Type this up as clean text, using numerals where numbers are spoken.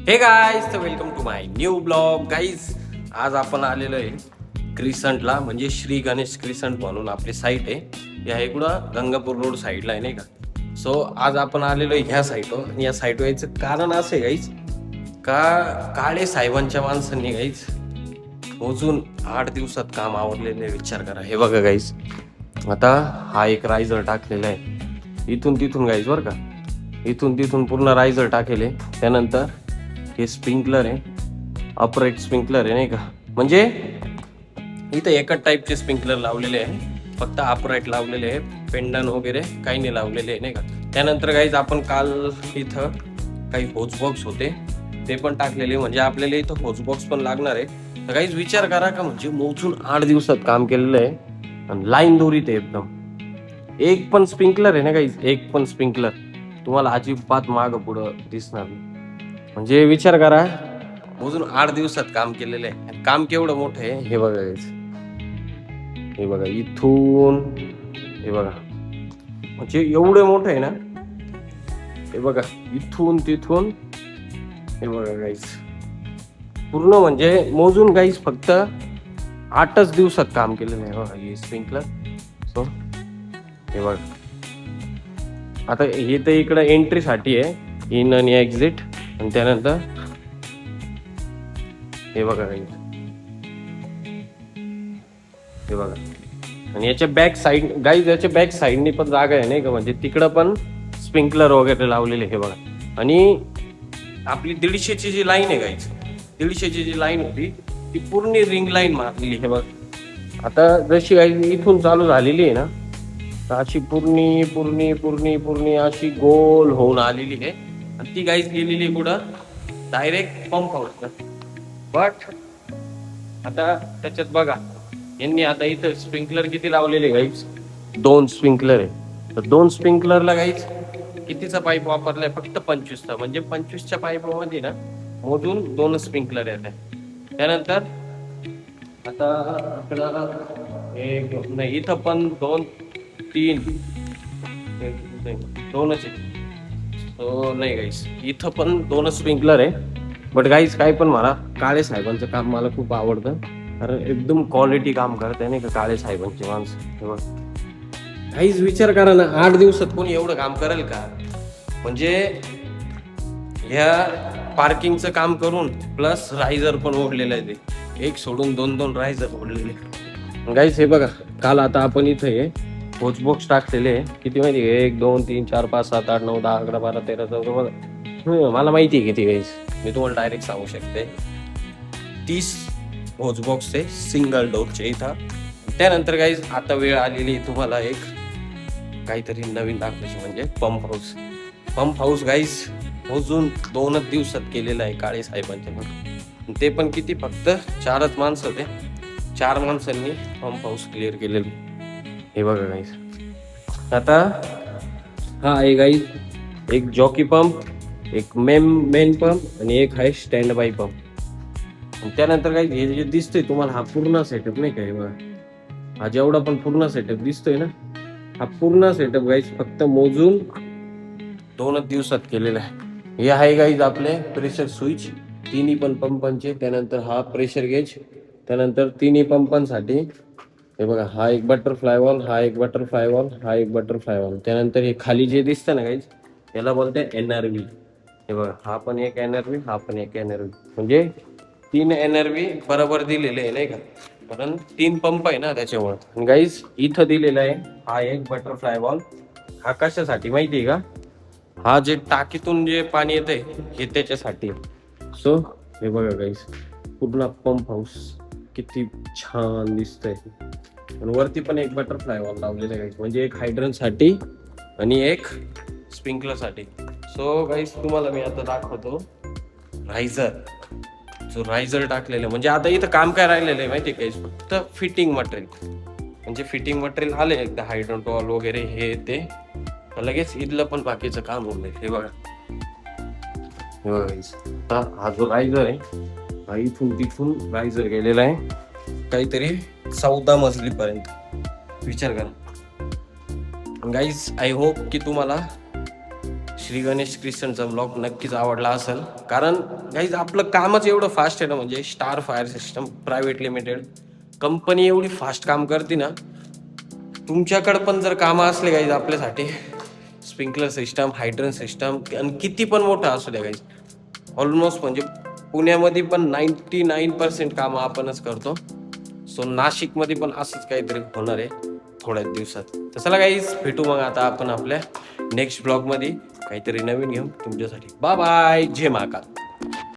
हे गाईज तर welcome to my new blog. Guys आज आपण आलेलो आहे क्रिसंटला, म्हणजे श्री गणेश क्रिसंट म्हणून आपली साईट आहे. या इकडं गंगापूर रोड साईडला आहे, नाही का. सो आज आपण आलेलो आहे ह्या साईटवर. आणि या साईटवर यायचं कारण असं आहे गाईज का काळे साहेबांच्या माणसांनी गाईज मोजून 8 दिवसात काम आवरलेले. विचार करा. हे बघा गाईज, आता हा एक रायझर टाकलेला आहे इथून तिथून गाईज, बरं का. इथून तिथून पूर्ण रायझर टाकेले. त्यानंतर हे स्प्रिंकलर आहे, अपराईट स्प्रिंकलर आहे, नाही का. म्हणजे इथं एकच टाईपचे स्प्रिंकलर लावलेले आहे, फक्त अपराईट लावलेले आहे. पेंडन वगैरे काही नाही लावलेले आहे, नाही का. त्यानंतर गाईज आपण काल इथं काही होचबॉक्स होते ते पण टाकलेले, म्हणजे आपल्याला इथं होचबॉक्स पण लागणार आहे. तर गाईज विचार करा का, म्हणजे मोजून 8 दिवसात काम केलेलं आहे आणि लाईन दोरीत आहे एकदम. एक पण स्प्रिंकलर आहे ना गाईज, एक पण स्प्रिंकलर तुम्हाला अजिबात मागं पुढं दिसणार नाही. म्हणजे विचार करा, मोजून 8 दिवसात काम केलेलं आहे. काम केवढं मोठं आहे हे बघा guys. हे बघा इथून, हे बघा म्हणजे एवढं मोठं आहे ना. हे बघा इथून तिथून, हे बघा गाईस पूर्ण म्हणजे मोजून गाईस फक्त 8च दिवसात काम केलेलं आहे. बघा हे स्प्रिंकलर. सो हे बघा, आता हे तर इकडं एंट्रीसाठी आहे, इन आणि एक्झिट. आणि त्यानंतर हे बघा गाईज, हे बघा. आणि याच्या बॅक साईड गाईज, याच्या बॅक साईडनी पण जागा आहे, नाही का. म्हणजे तिकडं पण स्प्रिंकलर वगैरे लावलेले. हे बघा. आणि आपली 150ची जी लाईन आहे गाईज, 150ची जी लाईन होती ती पूर्ण रिंग लाईन मारलेली. हे बघा, आता जशी गाईज इथून चालू झालेली आहे ना, तर अशी पूर्णी पूर्णी पूर्णी पूर्णी अशी गोल होऊन आलेली आहे. आणि ती गाईज गेलेली कुठं, डायरेक्ट पंप हाऊसला. बट आता त्याच्यात बघा, यांनी आता इथं स्प्रिंकलर किती लावलेले गाईज, 2 स्प्रिंकलर आहे. तर 2 स्प्रिंकलरला गाईज कितीचा पाईप वापरलाय, फक्त 25चा. म्हणजे 25च्या पाईपामध्ये ना मोजून 2 स्प्रिंकलर येत. त्यानंतर आता एक नाही, इथं पण 2 3 2च आहे. सो नाही गाईस, इथं पण 2 स्प्रिंकलर आहे. बट गाईज काय पण म्हणा, काळे साहेबांचं काम मला खूप आवडतं, कारण एकदम क्वालिटी काम करते, नाही का काळे साहेबांची माणसं. गाईज विचार करा ना, 8 दिवसात कोणी एवढं काम करेल का. म्हणजे ह्या पार्किंगचं काम करून प्लस रायझर पण ओढलेलं आहे. ते एक सोडून 2 रायझर ओढलेले. गाईज हे बघा, काल आता आपण इथं हे होचबॉक्स टाकलेले किती माहिती आहे, 1 2 3 4 5 7 8 9 10 11 12 13 14. मला माहिती आहे किती गाईज, मी तुम्हाला डायरेक्ट सांगू शकते. 30 होचबॉक्स आहे सिंगल डोरचे इथं. त्यानंतर गाईज आता वेळ आलेली तुम्हाला एक काहीतरी नवीन दाखवायची, म्हणजे pump house. Pump house guys मोजून 2च दिवसात केलेलं आहे काळे साहेबांच्या. ते पण किती, फक्त 4च माणसं होते. 4 माणसांनी पंप हाऊस क्लिअर केलेलं. हे बघा गाईज, आता हा आहे गाईज एक जॉकी पंप, एक मेन पंप आणि एक आहे स्टँड बाय पंप. त्यानंतर काही हे जे दिसतोय तुम्हाला, हा पूर्ण सेटअप नाही काय बघा, हा जेवढा पण पूर्ण सेटअप दिसतोय ना, हा पूर्ण सेटअप गाईज फक्त मोजून 2च दिवसात केलेला आहे. हे आहे गाईज आपले प्रेशर स्विच, तिन्ही पण पंपांचे. त्यानंतर हा प्रेशर गेज. त्यानंतर तिन्ही पंपांसाठी हे बघा, हा एक बटरफ्लाय वॉल, हा एक बटरफ्लाय वॉल, हा एक बटरफ्लाय वॉल. त्यानंतर हे खाली जे दिसतं ना गाईज, याला बोलते NRV. हे बघा, हा पण एक NRV, हा पण एक NRV. म्हणजे 3 NRV बरोबर दिलेले आहे, नाही का, कारण 3 पंप आहे ना त्याच्यामुळे. आणि गाईज इथं दिलेला आहे हा एक बटरफ्लाय वॉल. हा कशासाठी माहिती आहे का, हा जे टाकीतून जे पाणी येतंय हे त्याच्यासाठी. सो हे बघा गाईज, पूर्ण पंप हाऊस किती छान दिसतंय. आणि वरती पण एक बटरफ्लाय वॉल लावलेला आहे, म्हणजे एक हायड्रनसाठी आणि एक स्प्रिंकलरसाठी. सो गाईज तुम्हाला मी आता दाखवतो रायझर. जो रायझर टाकलेलं, म्हणजे आता इथं काम काय राहिलेलं आहे माहिती आहे का, फक्त फिटिंग मटेरियल. म्हणजे फिटिंग मटेरियल आले एकदा, हायड्रन टॉल वगैरे हे ते, लगेच इथलं पण बाकीचं काम होऊन जाईल. हे बघा, हे बघा गाईज, हा जो रायझर आहे हा इथून तिथून रायझर गेलेला आहे काहीतरी 14 मजलीपर्यंत. विचार करा गाईज. आय होप की तुम्हाला श्री गणेश क्रिस्टनचा ब्लॉग नक्कीच आवडला असेल, कारण गाईज आपलं कामच एवढं फास्ट आहे ना, म्हणजे star fire system private limited company एवढी फास्ट काम करते ना. तुमच्याकडे पण जर कामं असले गाईज आपल्यासाठी, स्प्रिंकलर सिस्टम, हायड्रन सिस्टम, आणि किती पण मोठं असू द्या गाईज, ऑलमोस्ट म्हणजे पुण्यामध्ये पण 99% कामं आपणच करतो. सो नाशिकमध्ये पण असंच काहीतरी होणार आहे थोड्याच दिवसात. तर चला गाईज, भेटू मग आता आपण आपल्या नेक्स्ट ब्लॉगमध्ये काहीतरी नवीन घेऊन तुमच्यासाठी. बाय बाय, जय महाकाल.